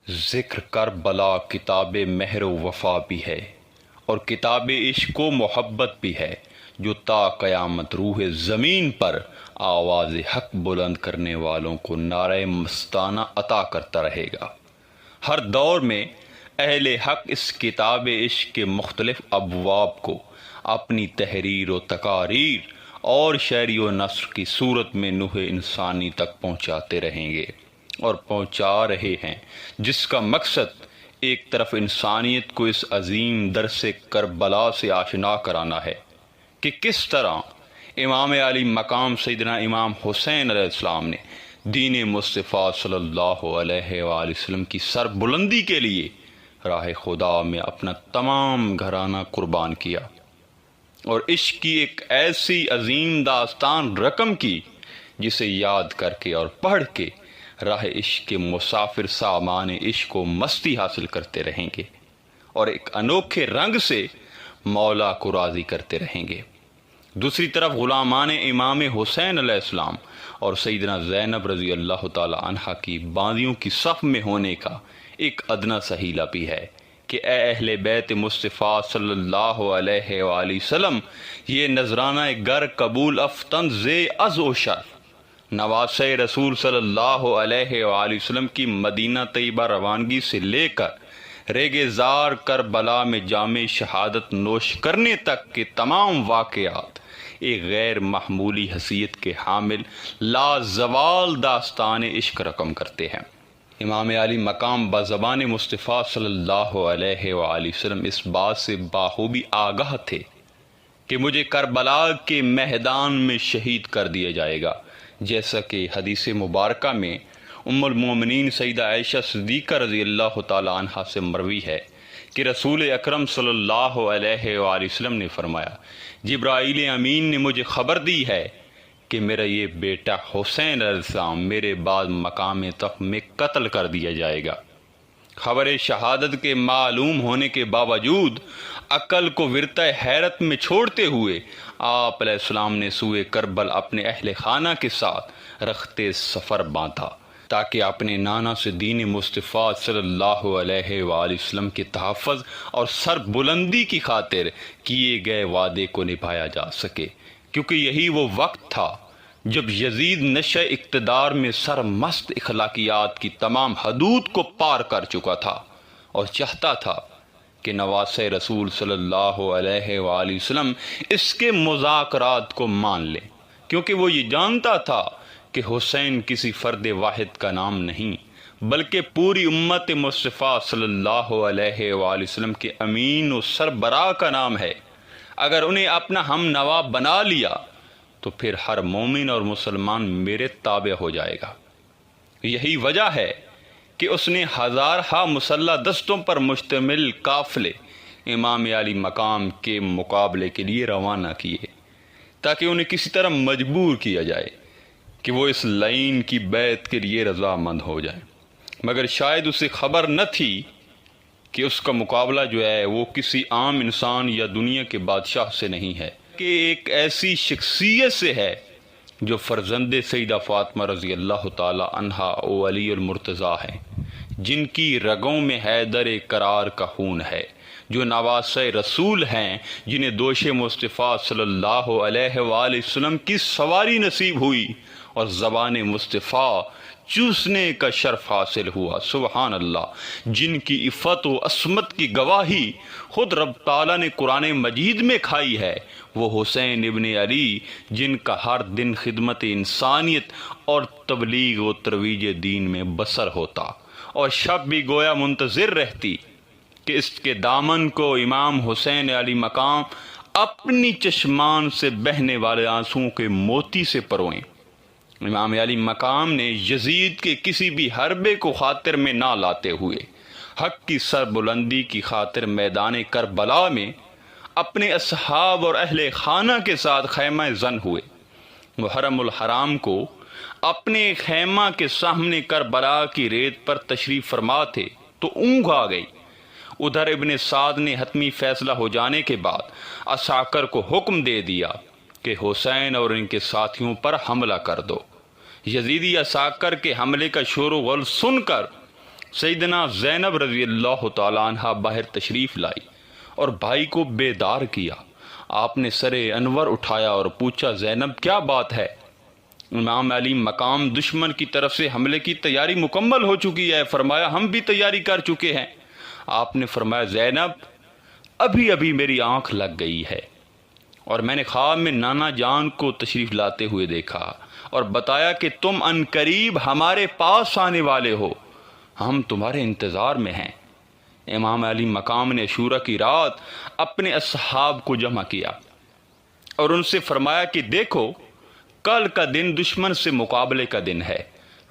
ذکر کربلا کتاب مہر و وفا بھی ہے اور کتاب عشق و محبت بھی ہے، جو تا قیامت روح زمین پر آواز حق بلند کرنے والوں کو نعرہ مستانہ عطا کرتا رہے گا۔ ہر دور میں اہل حق اس کتاب عشق کے مختلف ابواب کو اپنی تحریر و تقاریر اور شعری و نثر کی صورت میں نوح انسانی تک پہنچاتے رہیں گے اور پہنچا رہے ہیں، جس کا مقصد ایک طرف انسانیت کو اس عظیم درس کربلا سے آشنا کرانا ہے کہ کس طرح امام علی مقام سیدنا امام حسین علیہ السلام نے دین مصطفیٰ صلی اللہ علیہ وآلہ وسلم کی سر بلندی کے لیے راہ خدا میں اپنا تمام گھرانہ قربان کیا، اور عشق کی ایک ایسی عظیم داستان رقم کی جسے یاد کر کے اور پڑھ کے راہ عشق کے مسافر سامان عشق و مستی حاصل کرتے رہیں گے اور ایک انوکھے رنگ سے مولا کو راضی کرتے رہیں گے۔ دوسری طرف غلامان امام حسین علیہ السلام اور سیدنا زینب رضی اللہ تعالی عنہا کی باندیوں کی صف میں ہونے کا ایک ادنا سہیلہ بھی ہے کہ اے اہل بیت مصطفیٰ صلی اللہ علیہ وآلہ وسلم، یہ نذرانہ گر قبول افتن زی از و شرف نواسۂ رسول صلی اللہ علیہ وآلہ وسلم کی مدینہ طیبہ روانگی سے لے کر ریگزار کربلا میں جام شہادت نوش کرنے تک کے تمام واقعات ایک غیر محمولی حیثیت کے حامل لازوال داستان عشق رقم کرتے ہیں۔ امام علی مقام بزبان مصطفیٰ صلی اللہ علیہ وآلہ وسلم اس بات سے بخوبی آگاہ تھے کہ مجھے کربلا کے میدان میں شہید کر دیا جائے گا، جیسا کہ حدیث مبارکہ میں ام المومنین سیدہ عائشہ صدیقہ رضی اللہ تعالی عنہا سے مروی ہے کہ رسول اکرم صلی اللہ علیہ وآلہ وسلم نے فرمایا، جبرائیل امین نے مجھے خبر دی ہے کہ میرا یہ بیٹا حسین علیہ السلام میرے بعد مقام تف میں قتل کر دیا جائے گا۔ خبر شہادت کے معلوم ہونے کے باوجود عقل کو ورطہ حیرت میں چھوڑتے ہوئے آپ علیہ السلام نے سوئے کربل اپنے اہل خانہ کے ساتھ رختے سفر باندھا تاکہ اپنے نانا سے دین مصطفیٰ صلی اللہ علیہ وآلہ وسلم کے تحفظ اور سر بلندی کی خاطر کیے گئے وعدے کو نبھایا جا سکے، کیونکہ یہی وہ وقت تھا جب یزید نشہ اقتدار میں سرمست اخلاقیات کی تمام حدود کو پار کر چکا تھا اور چاہتا تھا کہ نواسۂ رسول صلی اللہ علیہ وآلہ وسلم اس کے مذاکرات کو مان لیں، کیونکہ وہ یہ جانتا تھا کہ حسین کسی فرد واحد کا نام نہیں بلکہ پوری امت مصطفیٰ صلی اللہ علیہ وآلہ وسلم کے امین و سربراہ کا نام ہے۔ اگر انہیں اپنا ہم نوا بنا لیا تو پھر ہر مومن اور مسلمان میرے تابع ہو جائے گا۔ یہی وجہ ہے کہ اس نے ہزارہا مسلح دستوں پر مشتمل قافلے امام علی مقام کے مقابلے کے لیے روانہ کیے تاکہ انہیں کسی طرح مجبور کیا جائے کہ وہ اس لائن کی بیعت کے لیے رضامند ہو جائیں، مگر شاید اسے خبر نہ تھی کہ اس کا مقابلہ جو ہے وہ کسی عام انسان یا دنیا کے بادشاہ سے نہیں ہے، کہ ایک ایسی شخصیت سے ہے جو فرزند سیدہ فاطمہ رضی اللہ تعالی عنہا و علی المرتضیٰ ہیں، جن کی رگوں میں حیدر قرار کا خون ہے، جو نواسۂ رسول ہیں، جنہیں دوش مصطفیٰ صلی اللہ علیہ وآلہ وسلم کی سواری نصیب ہوئی اور زبان مصطفیٰ چوسنے کا شرف حاصل ہوا، سبحان اللہ، جن کی عفت و عصمت کی گواہی خود رب تعالیٰ نے قرآن مجید میں کھائی ہے، وہ حسین ابن علی، جن کا ہر دن خدمت انسانیت اور تبلیغ و ترویج دین میں بسر ہوتا اور شب بھی گویا منتظر رہتی کہ اس کے دامن کو امام حسین علی مقام اپنی چشمان سے بہنے والے آنسوؤں کے موتی سے پروئیں۔ امام علی مقام نے یزید کے کسی بھی حربے کو خاطر میں نہ لاتے ہوئے حق کی سر بلندی کی خاطر میدان کربلا میں اپنے اصحاب اور اہل خانہ کے ساتھ خیمہ زن ہوئے۔ وہ حرم الحرام کو اپنے خیمہ کے سامنے کربلا کی ریت پر تشریف فرما تھے تو اونگ آ گئی۔ ادھر ابن سعد نے حتمی فیصلہ ہو جانے کے بعد عساکر کو حکم دے دیا کہ حسین اور ان کے ساتھیوں پر حملہ کر دو۔ یزیدی عساکر کے حملے کا شور و غل سن کر سیدنا زینب رضی اللہ تعالیٰ عنہ باہر تشریف لائی اور بھائی کو بیدار کیا۔ آپ نے سر انور اٹھایا اور پوچھا، زینب کیا بات ہے؟ امام علی مقام دشمن کی طرف سے حملے کی تیاری مکمل ہو چکی ہے۔ فرمایا ہم بھی تیاری کر چکے ہیں۔ آپ نے فرمایا زینب ابھی ابھی میری آنکھ لگ گئی ہے اور میں نے خواب میں نانا جان کو تشریف لاتے ہوئے دیکھا اور بتایا کہ تم عنقریب ہمارے پاس آنے والے ہو، ہم تمہارے انتظار میں ہیں۔ امام علی مقام نے عاشوراء کی رات اپنے اصحاب کو جمع کیا اور ان سے فرمایا کہ دیکھو کل کا دن دشمن سے مقابلے کا دن ہے،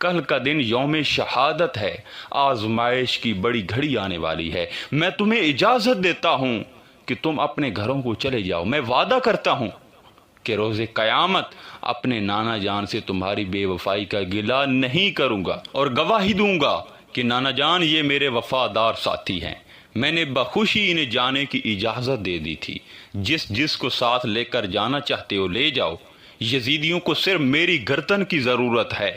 کل کا دن یوم شہادت ہے، آزمائش کی بڑی گھڑی آنے والی ہے۔ میں تمہیں اجازت دیتا ہوں کہ تم اپنے گھروں کو چلے جاؤ۔ میں وعدہ کرتا ہوں کہ روز قیامت اپنے نانا جان سے تمہاری بے وفائی کا گلہ نہیں کروں گا اور گواہی دوں گا کہ نانا جان یہ میرے وفادار ساتھی ہیں۔ میں نے بخوشی انہیں جانے کی اجازت دے دی تھی، جس کو ساتھ لے کر جانا چاہتے ہو لے جاؤ۔ یزیدیوں کو صرف میری گردن کی ضرورت ہے،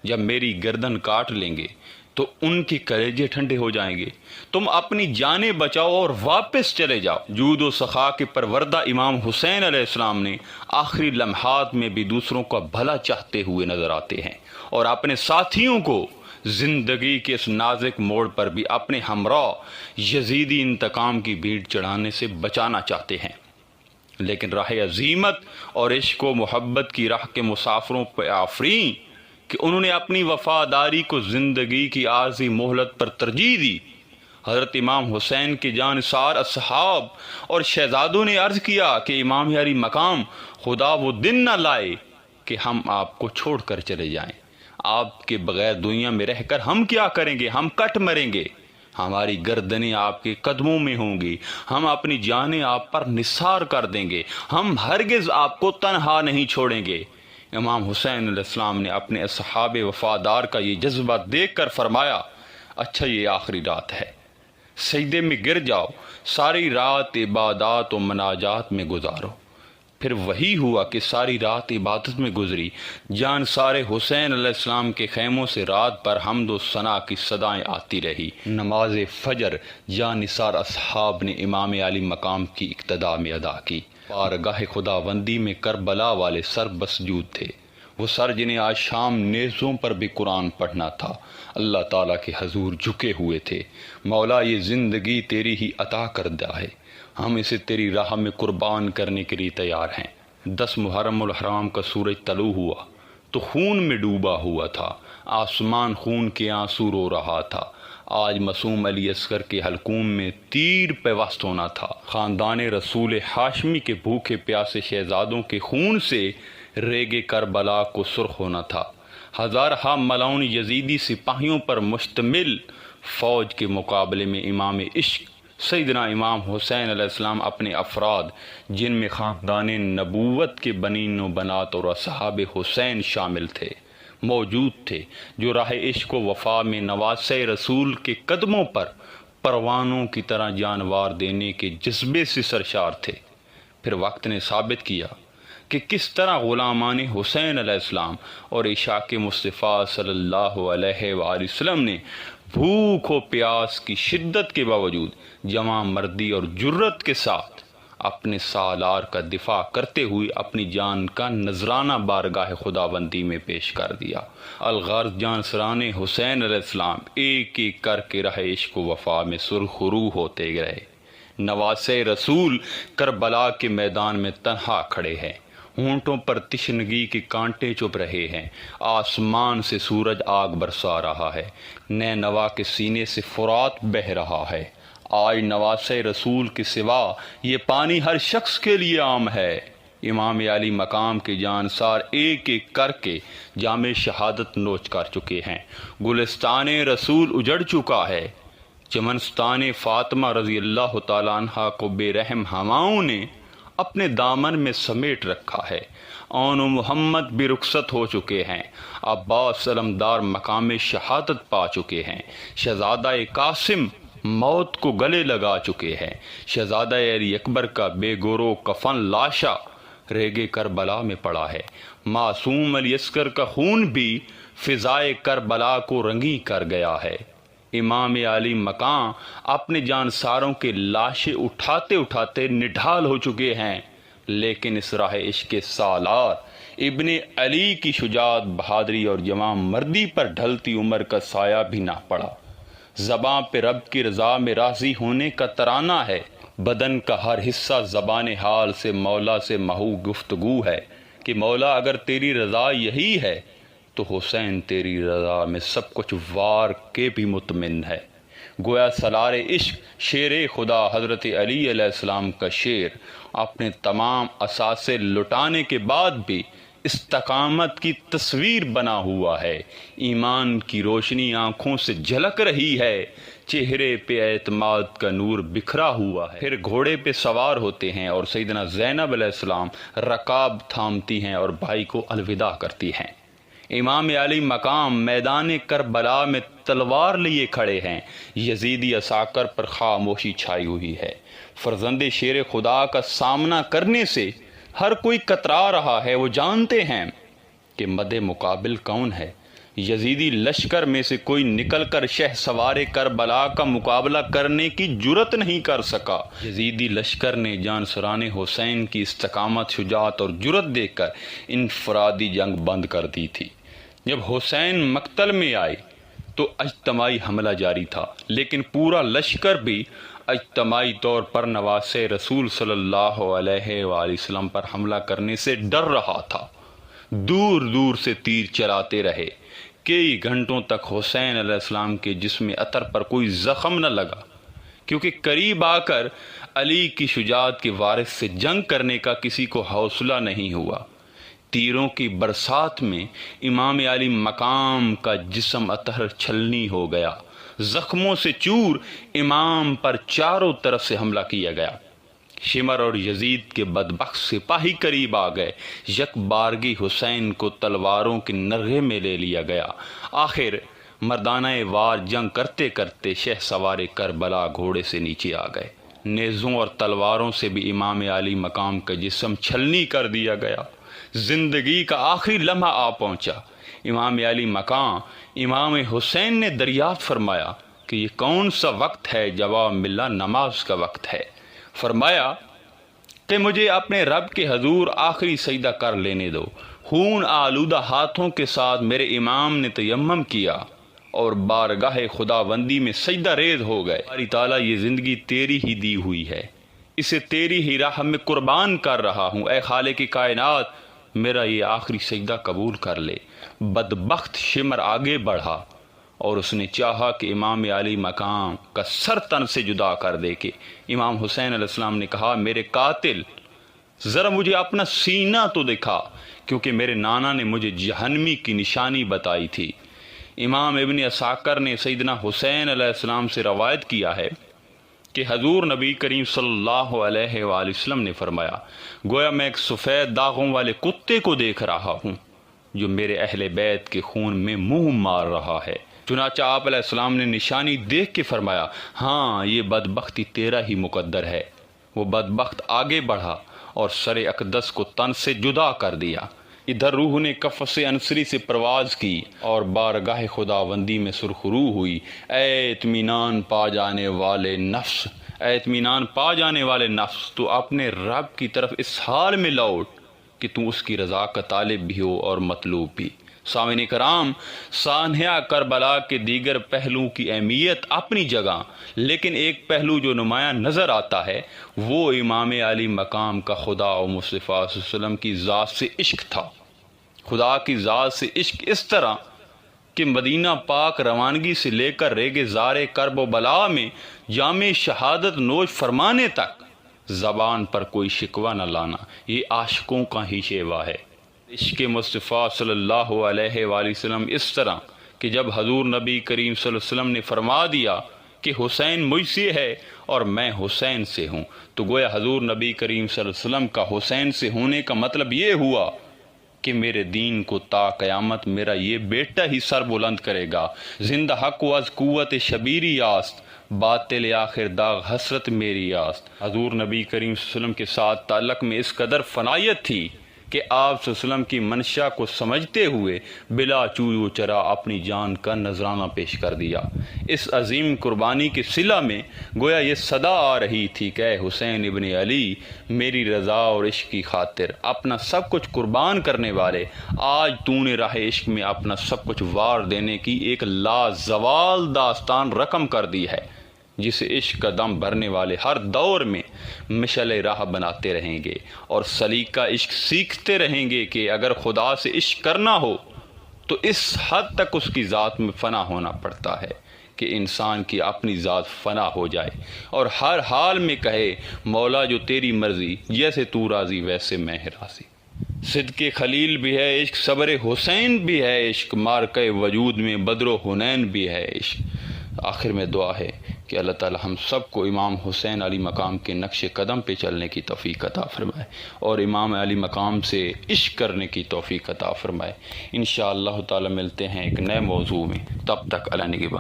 جب میری گردن کاٹ لیں گے تو ان کے کلیجے ٹھنڈے ہو جائیں گے۔ تم اپنی جانیں بچاؤ اور واپس چلے جاؤ۔ جود و سخا کے پروردہ امام حسین علیہ السلام نے آخری لمحات میں بھی دوسروں کا بھلا چاہتے ہوئے نظر آتے ہیں اور اپنے ساتھیوں کو زندگی کے اس نازک موڑ پر بھی اپنے ہمراہ یزیدی انتقام کی بھیڑ چڑھانے سے بچانا چاہتے ہیں، لیکن راہ عزیمت اور عشق و محبت کی راہ کے مسافروں پہ آفرین کہ انہوں نے اپنی وفاداری کو زندگی کی عارضی مہلت پر ترجیح دی۔ حضرت امام حسین کے جانثار اصحاب اور شہزادوں نے عرض کیا کہ امام علی مقام خدا وہ دن نہ لائے کہ ہم آپ کو چھوڑ کر چلے جائیں۔ آپ کے بغیر دنیا میں رہ کر ہم کیا کریں گے؟ ہم کٹ مریں گے، ہماری گردنیں آپ کے قدموں میں ہوں گی، ہم اپنی جانیں آپ پر نثار کر دیں گے، ہم ہرگز آپ کو تنہا نہیں چھوڑیں گے۔ امام حسین علیہ السلام نے اپنے اصحاب وفادار کا یہ جذبہ دیکھ کر فرمایا، اچھا یہ آخری رات ہے، سجدے میں گر جاؤ، ساری رات عبادات و مناجات میں گزارو۔ پھر وہی ہوا کہ ساری رات عبادت میں گزری۔ جان سارے حسین علیہ السلام کے خیموں سے رات پر حمد و ثنا کی صدائیں آتی رہی۔ نماز فجر جان نثار اصحاب نے امام علی مقام کی اقتداء میں ادا کی۔ بارگاہ خداوندی میں کربلا والے سر مسجود تھے، وہ سر جنہیں آج شام نیزوں پر بھی قرآن پڑھنا تھا، اللہ تعالیٰ کے حضور جھکے ہوئے تھے۔ مولا یہ زندگی تیری ہی عطا کردہ ہے، ہم اسے تیری راہ میں قربان کرنے کے لیے تیار ہیں۔ 10 محرم الحرام کا سورج طلوع ہوا تو خون میں ڈوبا ہوا تھا، آسمان خون کے آنسو رو رہا تھا۔ آج معصوم علی اصغر کے حلقوم میں تیر پیوست ہونا تھا۔ خاندان رسول ہاشمی کے بھوکے پیاسے شہزادوں کے خون سے ریگ کربلا کو سرخ ہونا تھا۔ ہزارہ ملعون یزیدی سپاہیوں پر مشتمل فوج کے مقابلے میں امام عشق سیدنا امام حسین علیہ السلام اپنے افراد، جن میں خاندان نبوت کے بنین و بنات اور اصحاب حسین شامل تھے، موجود تھے، جو راہ عشق و وفا میں نواسے رسول کے قدموں پر پروانوں کی طرح جانوار دینے کے جذبے سے سرشار تھے۔ پھر وقت نے ثابت کیا کہ کس طرح غلامان حسین علیہ السلام اور عشاق مصطفیٰ صلی اللہ علیہ وآلہ وسلم نے بھوک و پیاس کی شدت کے باوجود جواں مردی اور جرت کے ساتھ اپنے سالار کا دفاع کرتے ہوئے اپنی جان کا نذرانہ بارگاہ خداوندی میں پیش کر دیا۔ الغرض جانسران حسین علیہ السلام ایک ایک کر کے راہ عشق و وفا میں سرخرو ہوتے گئے۔ نواسے رسول کربلا کے میدان میں تنہا کھڑے ہیں، ہونٹوں پر تشنگی کے کانٹے چبھ رہے ہیں، آسمان سے سورج آگ برسا رہا ہے، نینوا کے سینے سے فرات بہہ رہا ہے۔ آج نواسے رسول کے سوا یہ پانی ہر شخص کے لیے عام ہے۔ امام علی مقام کے جانسار ایک ایک کر کے جام شہادت نوچ کر چکے ہیں، گلستان رسول اجڑ چکا ہے، چمنستان فاطمہ رضی اللہ تعالیٰ عنہ کو بے رحم ہواؤں نے اپنے دامن میں سمیٹ رکھا ہے، آن و محمد بھی رخصت ہو چکے ہیں، عباس علمدار مقام شہادت پا چکے ہیں، شہزادہ قاسم موت کو گلے لگا چکے ہیں، شہزادہ علی اکبر کا بے گورو کفن لاشا ریگ کربلا میں پڑا ہے، معصوم علی اصغر کا خون بھی فضائے کربلا کو رنگی کر گیا ہے۔ امام علی مقام اپنے جانساروں کے لاشیں اٹھاتے اٹھاتے نڈھال ہو چکے ہیں، لیکن اس راہ عشق کے سالار ابن علی کی شجاعت، بہادری اور جواں مردی پر ڈھلتی عمر کا سایہ بھی نہ پڑا۔ زباں پہ رب کی رضا میں راضی ہونے کا ترانہ ہے، بدن کا ہر حصہ زبان حال سے مولا سے محو گفتگو ہے کہ مولا اگر تیری رضا یہی ہے تو حسین تیری رضا میں سب کچھ وار کے بھی مطمئن ہے۔ گویا سالار عشق شیر خدا حضرت علی علیہ السلام کا شعر اپنے تمام اثاثے لٹانے کے بعد بھی استقامت کی تصویر بنا ہوا ہے۔ ایمان کی روشنی آنکھوں سے جھلک رہی ہے، چہرے پہ اعتماد کا نور بکھرا ہوا ہے۔ پھر گھوڑے پہ سوار ہوتے ہیں اور سیدنا زینب علیہ السلام رکاب تھامتی ہیں اور بھائی کو الوداع کرتی ہیں۔ امام علی مقام میدان کربلا میں تلوار لیے کھڑے ہیں، یزیدی عساکر پر خاموشی چھائی ہوئی ہے۔ فرزند شیر خدا کا سامنا کرنے سے ہر کوئی کترا رہا ہے، وہ جانتے ہیں کہ مد مقابل کون ہے۔ یزیدی لشکر میں سے کوئی نکل کر شہ سوار کربلا کا مقابلہ کرنے کی جرت نہیں کر سکا۔ یزیدی لشکر نے جانسران حسین کی استقامت، شجاعت اور جرت دیکھ کر انفرادی جنگ بند کر دی تھی۔ جب حسین مقتل میں آئے تو اجتماعی حملہ جاری تھا، لیکن پورا لشکر بھی اجتماعی طور پر نواسے رسول صلی اللہ علیہ وآلہ وسلم پر حملہ کرنے سے ڈر رہا تھا۔ دور دور سے تیر چلاتے رہے، کئی گھنٹوں تک حسین علیہ السلام کے جسم عطر پر کوئی زخم نہ لگا، کیونکہ قریب آ کر علی کی شجاعت کے وارث سے جنگ کرنے کا کسی کو حوصلہ نہیں ہوا۔ تیروں کی برسات میں امام علی مقام کا جسم اطہر چھلنی ہو گیا، زخموں سے چور امام پر چاروں طرف سے حملہ کیا گیا۔ شمر اور یزید کے بدبخت سپاہی قریب آ گئے، یک بارگی حسین کو تلواروں کے نرغے میں لے لیا گیا۔ آخر مردانہ وار جنگ کرتے کرتے شہ سوار کربلا گھوڑے سے نیچے آ گئے۔ نیزوں اور تلواروں سے بھی امام علی مقام کا جسم چھلنی کر دیا گیا۔ زندگی کا آخری لمحہ آ پہنچا۔ امام علی مقام امام حسین نے دریافت فرمایا کہ یہ کون سا وقت ہے؟ جواب ملا، نماز کا وقت ہے۔ فرمایا کہ مجھے اپنے رب کے حضور آخری سجدہ کر لینے دو۔ خون آلودہ ہاتھوں کے ساتھ میرے امام نے تیمم کیا اور بارگاہ خداوندی میں سجدہ ریز ہو گئے۔ باری تعالیٰ، یہ زندگی تیری ہی دی ہوئی ہے، اسے تیری ہی راہ میں قربان کر رہا ہوں۔ اے خالق کائنات، میرا یہ آخری سجدہ قبول کر لے۔ بدبخت شمر آگے بڑھا اور اس نے چاہا کہ امام علی مقام کا سر تن سے جدا کر دے کہ امام حسین علیہ السلام نے کہا، میرے قاتل، ذرا مجھے اپنا سینہ تو دکھا، کیونکہ میرے نانا نے مجھے جہنمی کی نشانی بتائی تھی۔ امام ابن عساکر نے سیدنا حسین علیہ السلام سے روایت کیا ہے کہ حضور نبی کریم صلی اللہ علیہ وآلہ وسلم نے فرمایا، گویا میں ایک سفید داغوں والے کتے کو دیکھ رہا ہوں جو میرے اہل بیت کے خون میں منہ مار رہا ہے۔ چنانچہ آپ علیہ السلام نے نشانی دیکھ کے فرمایا، ہاں، یہ بدبختی تیرا ہی مقدر ہے۔ وہ بدبخت آگے بڑھا اور سر اقدس کو تن سے جدا کر دیا۔ ادھر روح نے قفس انصری سے پرواز کی اور بارگاہ خداوندی میں سرخرو ہوئی۔ اے اطمینان پا جانے والے نفس، اے اطمینان پا جانے والے نفس، تو اپنے رب کی طرف اس حال میں لوٹ کہ تو اس کی رضا کا طالب بھی ہو اور مطلوب بھی۔ سامعین کرام، سانحہ کربلا کے دیگر پہلوؤں کی اہمیت اپنی جگہ، لیکن ایک پہلو جو نمایاں نظر آتا ہے وہ امام علی مقام کا خدا و مصطفیٰ صلی اللہ علیہ وسلم کی ذات سے عشق تھا۔ خدا کی ذات سے عشق اس طرح کہ مدینہ پاک روانگی سے لے کر ریگ زار کرب و بلا میں جام شہادت نوش فرمانے تک زبان پر کوئی شکوہ نہ لانا، یہ عاشقوں کا ہی شیوا ہے۔ عشق مصطفیٰ صلی اللہ علیہ وآلہ وسلم اس طرح کہ جب حضور نبی کریم صلی اللہ علیہ وسلم نے فرما دیا کہ حسین مجھ سے ہے اور میں حسین سے ہوں، تو گویا حضور نبی کریم صلی اللہ علیہ وسلم کا حسین سے ہونے کا مطلب یہ ہوا کہ میرے دین کو تا قیامت میرا یہ بیٹا ہی سر بلند کرے گا۔ زندہ حق و از قوت شبیری آست، باطل آخر داغ حسرت میری آست۔ حضور نبی کریم صلی اللہ علیہ وسلم کے ساتھ تعلق میں اس قدر فنائیت تھی کہ آپ صلی اللہ علیہ وسلم کی منشا کو سمجھتے ہوئے بلا چوئی و چرا اپنی جان کا نذرانہ پیش کر دیا۔ اس عظیم قربانی کے صلہ میں گویا یہ صدا آ رہی تھی کہ اے حسین ابن علی، میری رضا اور عشق کی خاطر اپنا سب کچھ قربان کرنے والے، آج تو نے راہ عشق میں اپنا سب کچھ وار دینے کی ایک لازوال داستان رقم کر دی ہے، جسے عشق کا دم بھرنے والے ہر دور میں مشعل راہ بناتے رہیں گے اور سلیقہ عشق سیکھتے رہیں گے کہ اگر خدا سے عشق کرنا ہو تو اس حد تک اس کی ذات میں فنا ہونا پڑتا ہے کہ انسان کی اپنی ذات فنا ہو جائے اور ہر حال میں کہے مولا جو تیری مرضی، جیسے تو راضی ویسے میں راضی۔ صدق خلیل بھی ہے عشق، صبر حسین بھی ہے عشق، مارکہ وجود میں بدر و حنین بھی ہے عشق۔ آخر میں دعا ہے کہ اللہ تعالی ہم سب کو امام حسین علی مقام کے نقش قدم پہ چلنے کی توفیق عطا فرمائے اور امام علی مقام سے عشق کرنے کی توفیق عطا فرمائے۔ انشاءاللہ تعالی ملتے ہیں ایک نئے موضوع میں، تب تک اللہ نگہبان۔